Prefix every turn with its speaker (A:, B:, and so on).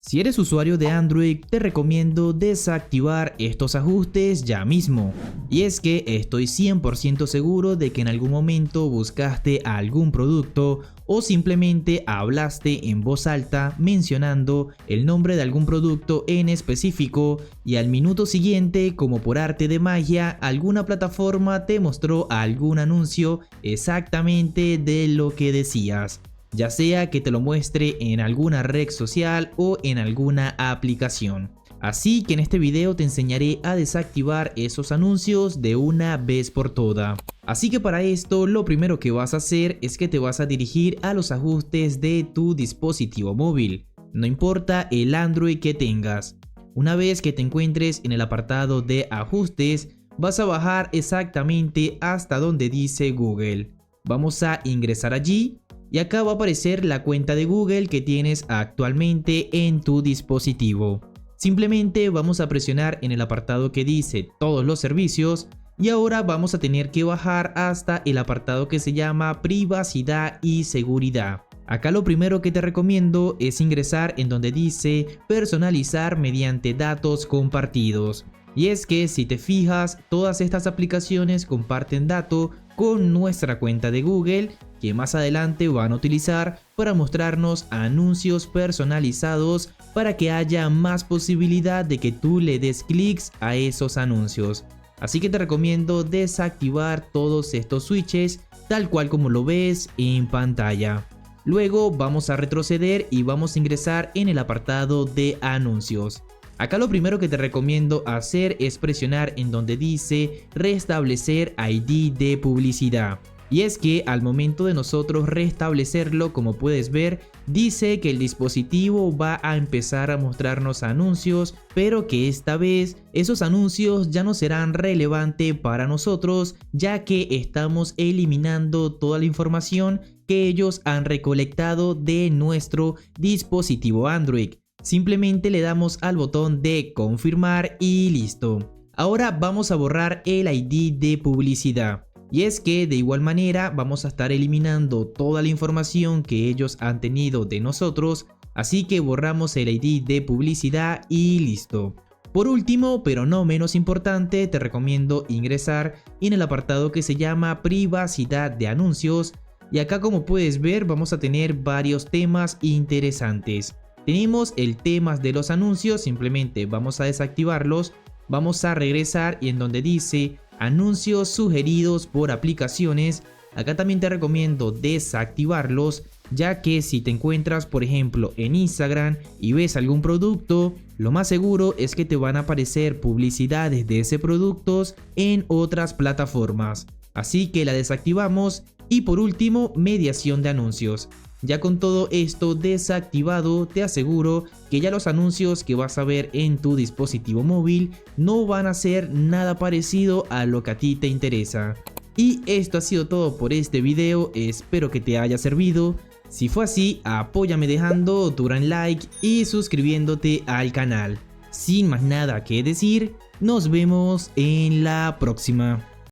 A: Si eres usuario de Android, te recomiendo desactivar estos ajustes ya mismo. Y es que estoy 100% seguro de que en algún momento buscaste algún producto o simplemente hablaste en voz alta mencionando el nombre de algún producto en específico y al minuto siguiente, como por arte de magia, alguna plataforma te mostró algún anuncio exactamente de lo que decías. Ya sea que te lo muestre en alguna red social o en alguna aplicación. Así que en este video te enseñaré a desactivar esos anuncios de una vez por todas. Así que para esto lo primero que vas a hacer es que te vas a dirigir a los ajustes de tu dispositivo móvil. No importa el Android que tengas. Una vez que te encuentres en el apartado de ajustes, vas a bajar exactamente hasta donde dice Google. Vamos a ingresar allí. Y acá va a aparecer la cuenta de Google que tienes actualmente en tu dispositivo. Simplemente vamos a presionar en el apartado que dice todos los servicios y ahora vamos a tener que bajar hasta el apartado que se llama privacidad y seguridad. Acá lo primero que te recomiendo es ingresar en donde dice personalizar mediante datos compartidos. Y es que si te fijas, todas estas aplicaciones comparten datos con nuestra cuenta de Google que más adelante van a utilizar para mostrarnos anuncios personalizados para que haya más posibilidad de que tú le des clics a esos anuncios. Así que te recomiendo desactivar todos estos switches tal cual como lo ves en pantalla. Luego vamos a retroceder y vamos a ingresar en el apartado de anuncios. Acá lo primero que te recomiendo hacer es presionar en donde dice restablecer ID de publicidad. Y es que al momento de nosotros restablecerlo, como puedes ver, dice que el dispositivo va a empezar a mostrarnos anuncios, pero que esta vez esos anuncios ya no serán relevantes para nosotros, ya que estamos eliminando toda la información que ellos han recolectado de nuestro dispositivo Android. Simplemente le damos al botón de confirmar y listo. Ahora vamos a borrar el ID de publicidad. Y es que de igual manera vamos a estar eliminando toda la información que ellos han tenido de nosotros, así que borramos el ID de publicidad y listo. Por último, pero no menos importante, te recomiendo ingresar en el apartado que se llama privacidad de anuncios y acá como puedes ver vamos a tener varios temas interesantes. Tenemos el tema de los anuncios, simplemente vamos a desactivarlos, vamos a regresar y en donde dice anuncios sugeridos por aplicaciones, acá también te recomiendo desactivarlos, ya que si te encuentras por ejemplo en Instagram y ves algún producto, lo más seguro es que te van a aparecer publicidades de ese producto en otras plataformas. Así que la desactivamos. Y por último, mediación de anuncios. Ya con todo esto desactivado, te aseguro que ya los anuncios que vas a ver en tu dispositivo móvil no van a ser nada parecido a lo que a ti te interesa. Y esto ha sido todo por este video, espero que te haya servido. Si fue así, apóyame dejando tu gran like y suscribiéndote al canal. Sin más nada que decir, nos vemos en la próxima.